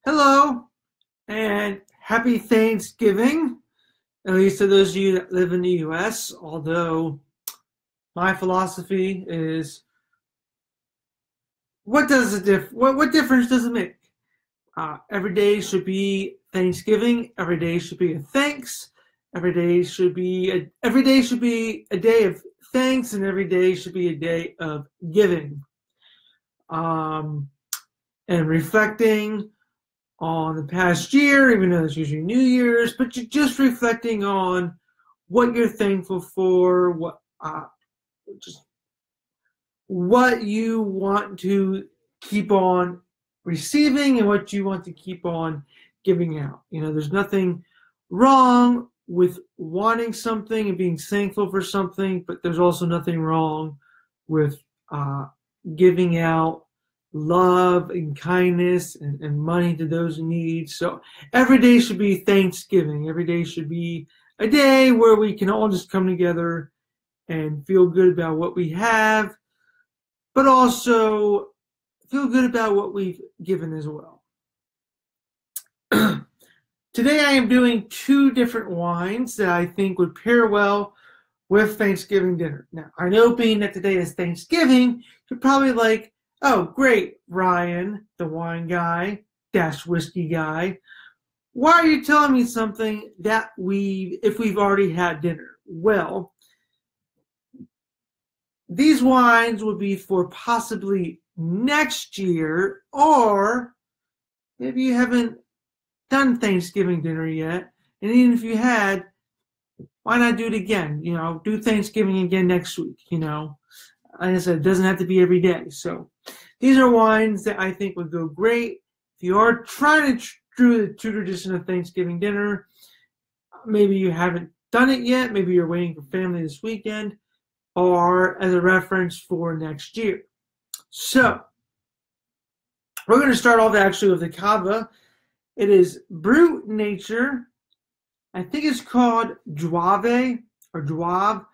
Hello and happy Thanksgiving, at least to those of you that live in the US. Although my philosophy is what difference does it make? Every day should be Thanksgiving, every day should be a thanks, every day should be a day of thanks, and every day should be a day of giving. Um, and reflecting on the past year, even though it's usually New Year's, but you're just reflecting on what you're thankful for, just what you want to keep on receiving and what you want to keep on giving out. There's nothing wrong with wanting something and being thankful for something, but there's also nothing wrong with giving out love and kindness and money to those in need. So every day should be Thanksgiving. Every day should be a day where we can all just come together and feel good about what we have, but also feel good about what we've given as well. Today I am doing two different wines that I think would pair well with Thanksgiving dinner. Now, I know being that today is Thanksgiving, you're probably like, oh, great, Ryan, the wine guy, dash whiskey guy. Why are you telling me something that if we've already had dinner? Well, these wines would be for possibly next year, or maybe you haven't done Thanksgiving dinner yet, and even if you had, why not do it again? Do Thanksgiving again next week. Like I said, it doesn't have to be every day. So these are wines that I think would go great if you are trying to do the true tradition of Thanksgiving dinner. Maybe you haven't done it yet. Maybe you're waiting for family this weekend, or as a reference for next year. So we're going to start off actually with the Cava. It is Brut Nature. I think it's called Juve or Juave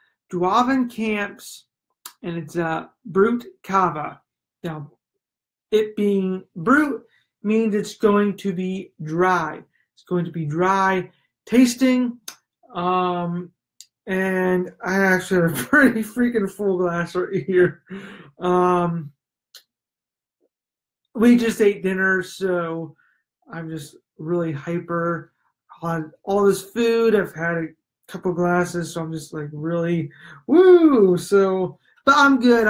Camps, and it's a Brut Cava. Now, it being Brut means it's going to be dry. It's going to be dry tasting. And I actually have a pretty freaking full glass right here. We just ate dinner, so I'm just really hyper on all this food. I've had a couple glasses, so I'm just like really woo. So, but I'm good.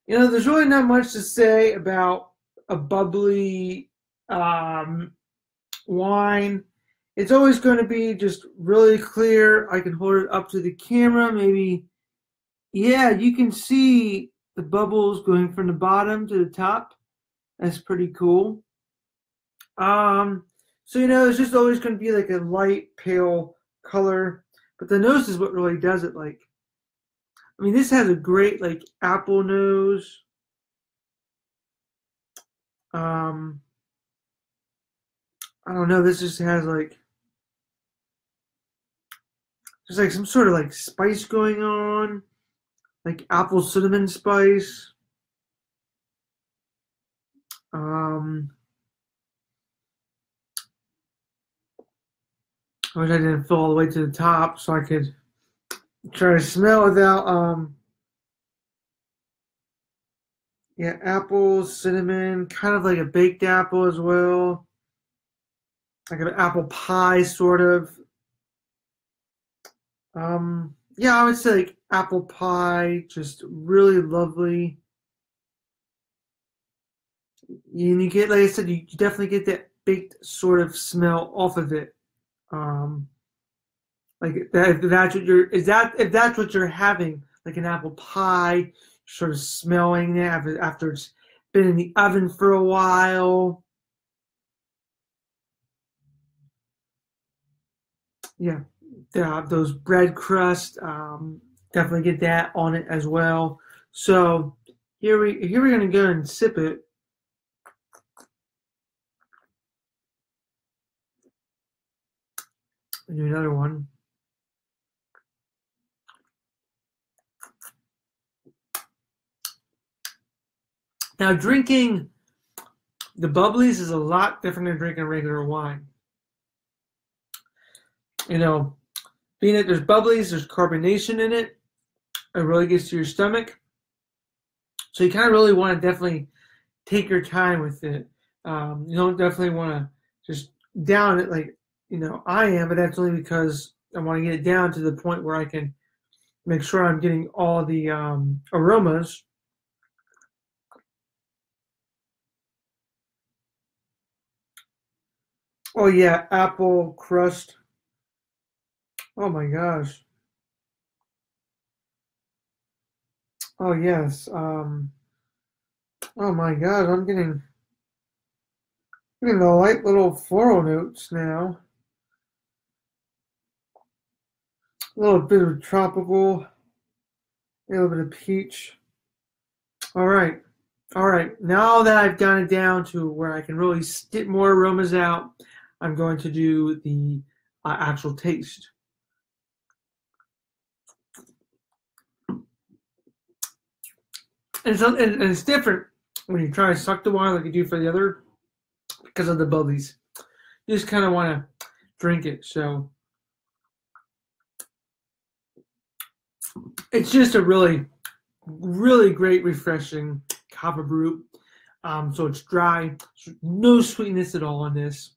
There's really not much to say about a bubbly wine. It's always going to be just really clear. I can hold it up to the camera. Maybe, yeah, you can see the bubbles going from the bottom to the top. That's pretty cool. So it's just always going to be like a light pale color, but the nose is what really does it. Like, I mean, this has a great like apple nose. I don't know. This just has like there's like some sort of like spice going on, like apple cinnamon spice. I wish I didn't fill all the way to the top so I could try to smell without yeah, apples, cinnamon, kind of like a baked apple as well. Like an apple pie sort of. Yeah, I would say like apple pie, just really lovely. And you get, like I said, you definitely get that baked sort of smell off of it. Um, like that, if that's what you're having, like an apple pie, sort of smelling it after it's been in the oven for a while. Yeah, those bread crust, definitely get that on it as well. So here we're gonna go and sip it. Do another one. Now, drinking the bubblies is a lot different than drinking regular wine. You know, being that there's bubblies, there's carbonation in it. It really gets to your stomach. So you kind of really want to definitely take your time with it. You don't definitely want to just down it like, I am, but that's only because I want to get it down to the point where I can make sure I'm getting all the aromas. Oh yeah, apple crust. Oh my gosh. Oh yes. Oh my God, I'm getting the light little floral notes now. A little bit of tropical, a little bit of peach. All right. All right. Now that I've gotten it down to where I can really get more aromas out, I'm going to do the actual taste. And it's different when you try to suck the wine like you do for the other because of the bubblies. You just kind of want to drink it. So it's just a really, really great, refreshing Cava Brut. So it's dry, no sweetness at all in this.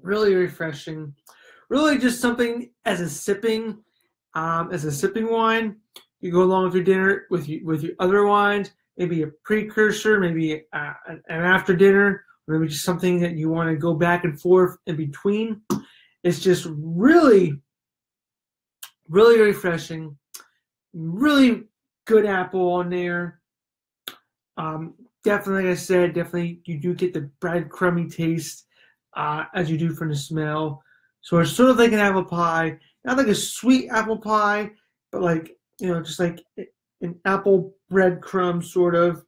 Really refreshing. Really just something as a sipping wine. You go along with your dinner with your other wines, maybe a precursor, maybe an after dinner, or maybe just something that you want to go back and forth in between. It's just really, really refreshing. Really good apple on there. Definitely, like I said, definitely you do get the breadcrumby taste as you do from the smell. So it's sort of like an apple pie, not like a sweet apple pie, but like, just like an apple breadcrumb sort of.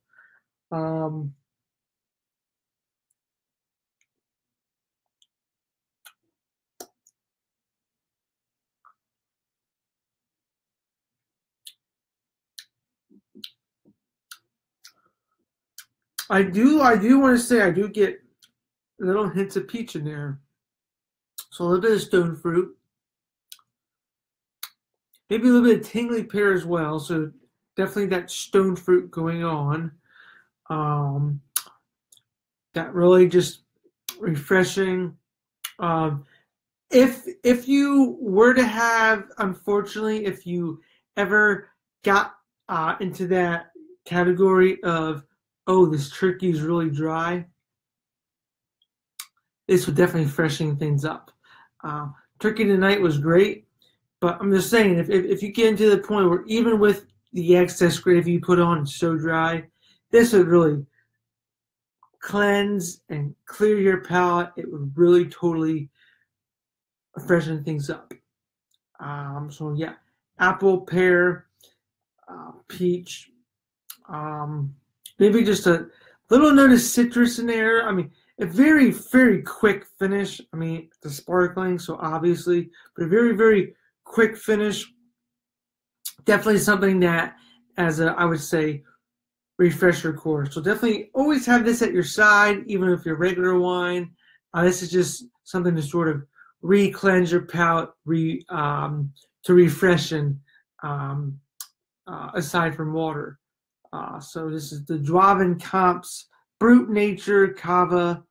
I do want to say I do get little hints of peach in there. So a little bit of stone fruit. Maybe a little bit of tingly pear as well. So definitely that stone fruit going on. That really just refreshing. If you were to have, unfortunately, if you ever got into that category of, oh, this turkey is really dry, this would definitely freshen things up. Turkey tonight was great, but I'm just saying, if you get into the point where even with the excess gravy you put on, it's so dry, this would really cleanse and clear your palate. It would really totally freshen things up. So yeah, apple, pear, peach, maybe just a little note of citrus in there. I mean, a very, very quick finish. I mean, the sparkling, so obviously, but a very, very quick finish. Definitely something that, as I would say, refresher course. So definitely always have this at your side, even if you're regular wine. This is just something to sort of re-cleanse your palate, to refreshen, aside from water. So this is the Juve Comps Brut Nature Cava.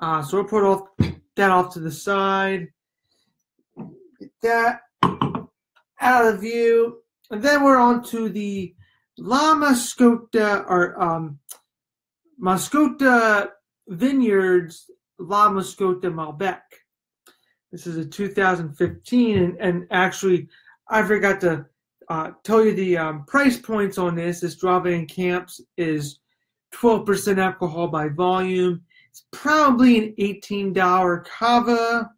So we'll put that off to the side. Get that out of view. And then we're on to the La Mascota, or Mascota Vineyards La Mascota Malbec. This is a 2015, and actually, I forgot to tell you the price points on this. This Juve Comps is 12% alcohol by volume. It's probably an $18 cava.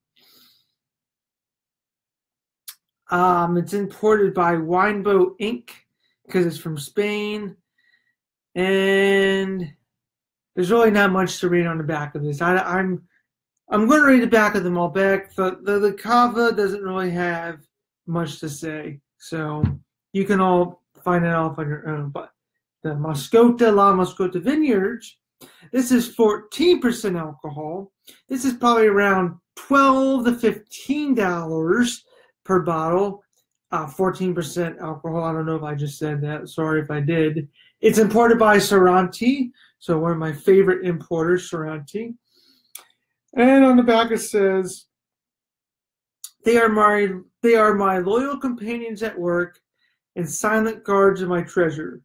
It's imported by Winebow Inc. because it's from Spain. And there's really not much to read on the back of this. I'm going to read the back of the Malbec. The cava doesn't really have much to say. So you can all find it off on your own. But the Mascota La Mascota Vineyards. This is 14% alcohol. This is probably around $12 to $15 per bottle. 14% alcohol. I don't know if I just said that. Sorry if I did. It's imported by Sorrenti, so one of my favorite importers, Sorrenti. And on the back it says, they are my loyal companions at work and silent guards of my treasure.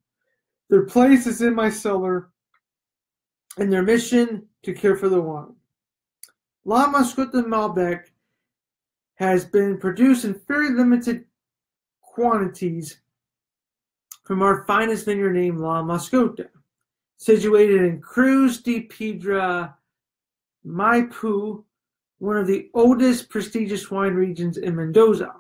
Their place is in my cellar, and their mission to care for the wine. La Mascota Malbec has been produced in very limited quantities from our finest vineyard named La Mascota, situated in Cruz de Piedra, Maipú, one of the oldest prestigious wine regions in Mendoza.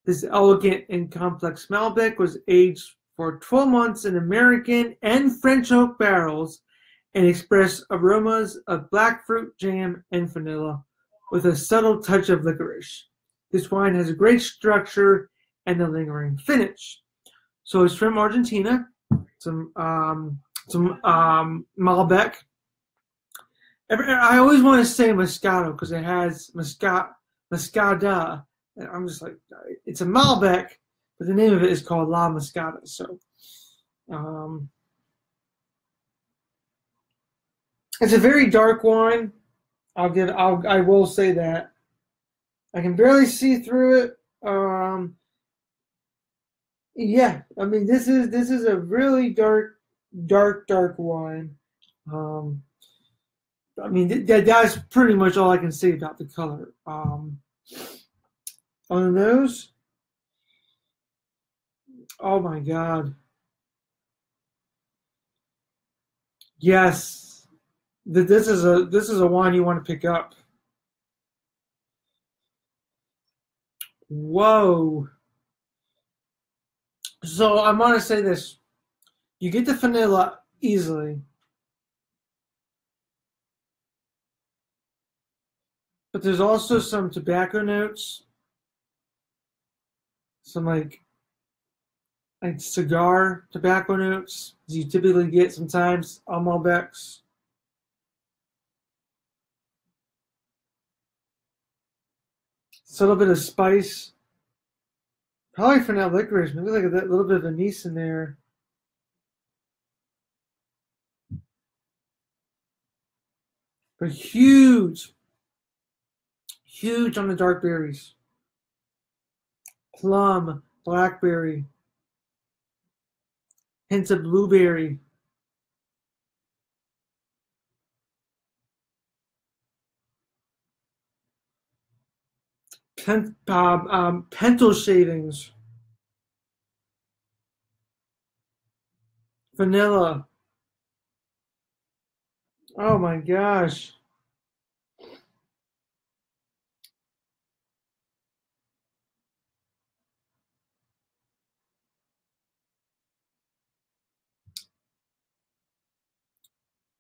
This elegant and complex Malbec was aged for 12 months in American and French oak barrels and expressed aromas of black fruit, jam, and vanilla with a subtle touch of licorice. This wine has a great structure and a lingering finish. So it's from Argentina, some Malbec. I always want to say Moscato because it has Mascada. And I'm just like, it's a Malbec, but the name of it is called La Mascota. So, it's a very dark wine. I will say that. I can barely see through it. Yeah, I mean this is a really dark wine. I mean that's pretty much all I can say about the color. On the nose, oh my God, yes, this is a wine you want to pick up. Whoa. So I want to say this. You get the vanilla easily. But there's also some tobacco notes. Some like cigar tobacco notes as you typically get sometimes on Malbecs. It's a little bit of spice. Probably for now licorice, maybe like a little bit of anise in there. But huge on the dark berries. Plum, blackberry, hints of blueberry. Pental shavings. Vanilla. Oh my gosh.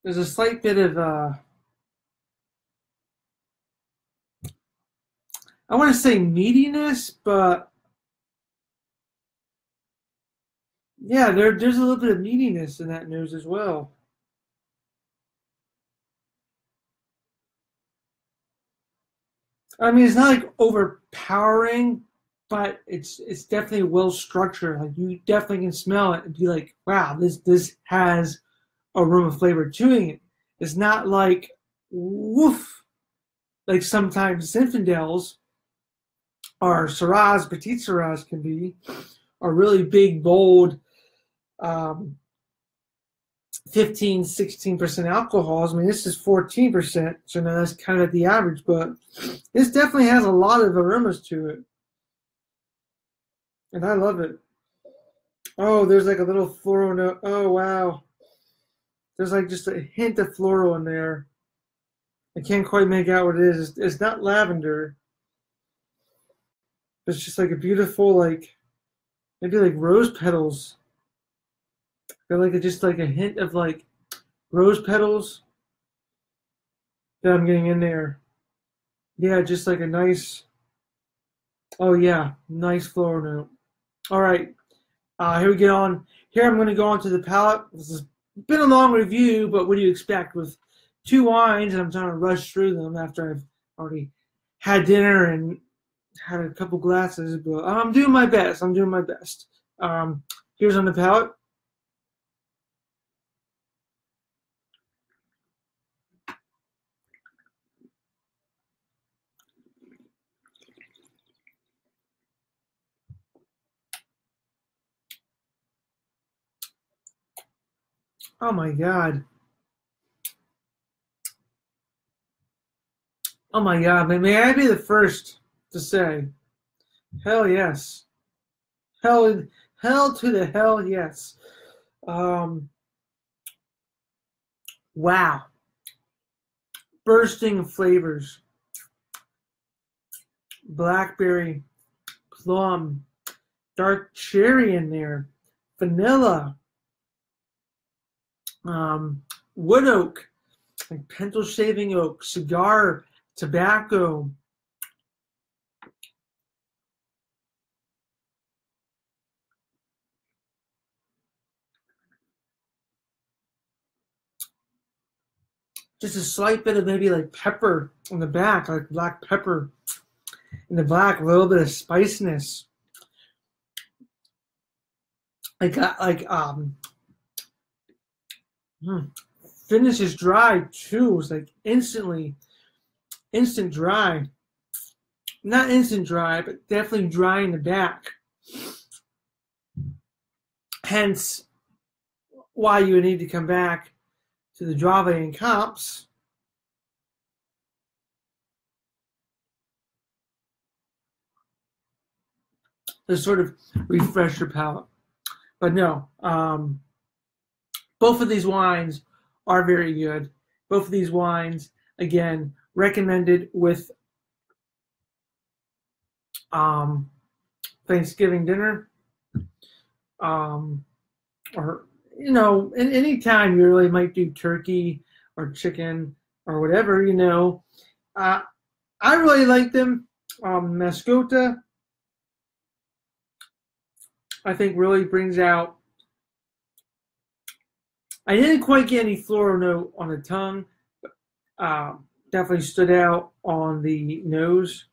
There's a slight bit of I want to say meatiness, but yeah, there's a little bit of meatiness in that nose as well. I mean, it's not like overpowering, but it's definitely well structured. Like you definitely can smell it and be like, wow, this has aroma flavor to it. It's not like woof, like sometimes Zinfandels or Syrahs, Petit Syrahs can be, are really big, bold, 15, 16% alcohols. I mean, this is 14%, so now that's kind of the average, but this definitely has a lot of aromas to it. And I love it. Oh, there's like a little floral note. Oh, wow. There's like just a hint of floral in there. I can't quite make out what it is. It's not lavender. It's just like a beautiful, like, maybe like rose petals. Got like just like a hint of like rose petals that I'm getting in there. Yeah, just like a nice, oh yeah, nice floral note. All right, here we get on. here I'm going to go on to the palate. This has been a long review, but what do you expect with 2 wines? And I'm trying to rush through them after I've already had dinner and had a couple glasses. But I'm doing my best. I'm doing my best. Here's on the palate. Oh my God. Oh my God. May I be the first to say, hell yes. Hell to the hell yes. Wow. Bursting flavors. Blackberry, plum, dark cherry in there, vanilla, wood oak, like pencil shaving oak, cigar, tobacco. Just a slight bit of maybe like pepper on the back, like black pepper in the back, a little bit of spiciness. Finish is dry too. It's like instant dry. Not instant dry, but definitely dry in the back. Hence why you would need to come back to the Juve and Comps. To sort of refresh your palate. But no, both of these wines are very good. Both of these wines, again, recommended with Thanksgiving dinner, or any time you really might do turkey or chicken or whatever. I really like them. Mascota, I think, really brings out. I didn't quite get any floral note on the tongue, but definitely stood out on the nose.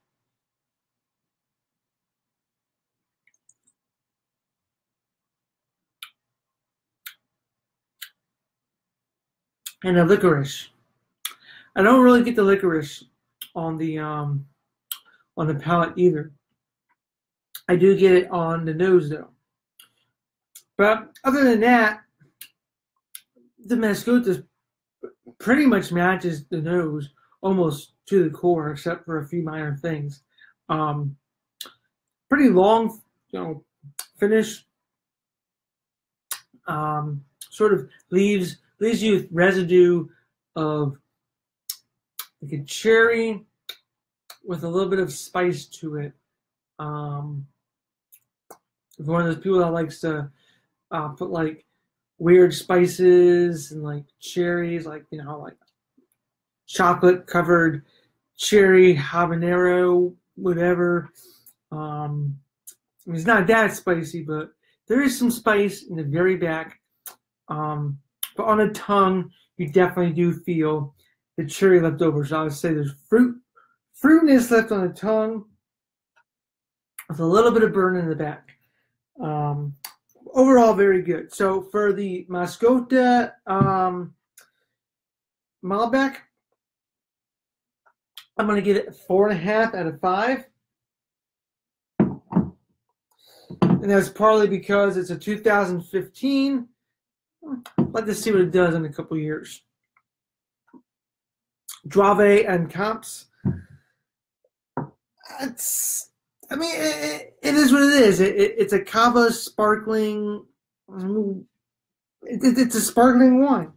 And the licorice. I don't really get the licorice on the palate either. I do get it on the nose though. But other than that, the Mascota pretty much matches the nose almost to the core, except for a few minor things. Pretty long, finish. Sort of leaves you with residue of like a cherry with a little bit of spice to it. If one of those people that likes to put like weird spices and like cherries, like like chocolate covered cherry habanero, whatever. It's not that spicy, but there is some spice in the very back. But on the tongue, you definitely do feel the cherry left over. So I would say there's fruitiness left on the tongue with a little bit of burn in the back. Overall, very good. So for the Mascota Malbec, I'm going to give it 4.5 out of 5. And that's partly because it's a 2015. Let's see what it does in a couple years. Juve and Comps. It is what it is. It's a Cava sparkling. It's a sparkling wine.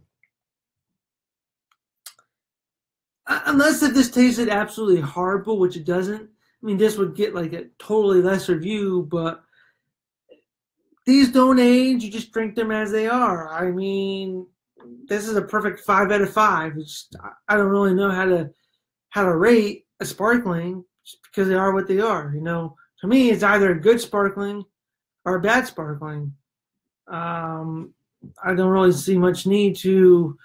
Unless if this tasted absolutely horrible, which it doesn't. This would get like a totally lesser review, but these don't age. You just drink them as they are. This is a perfect 5 out of 5. I don't really know how to rate a sparkling just because they are what they are. To me, it's either a good sparkling or a bad sparkling. I don't really see much need to.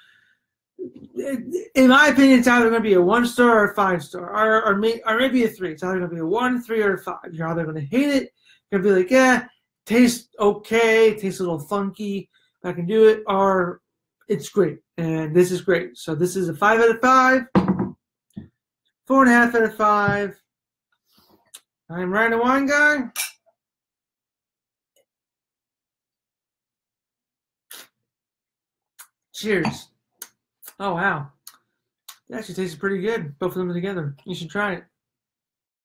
In my opinion, it's either going to be a 1-star or a 5-star, or maybe a 3. It's either going to be a 1, 3, or a 5. You're either going to hate it, you're going to be like, yeah, tastes okay, tastes a little funky, I can do it, or it's great, and this is great. So this is a 5 out of 5, 4.5 out of 5. I'm Ryan the Wine Guy. Cheers. Oh, wow. It actually tastes pretty good. Both of them together. You should try it.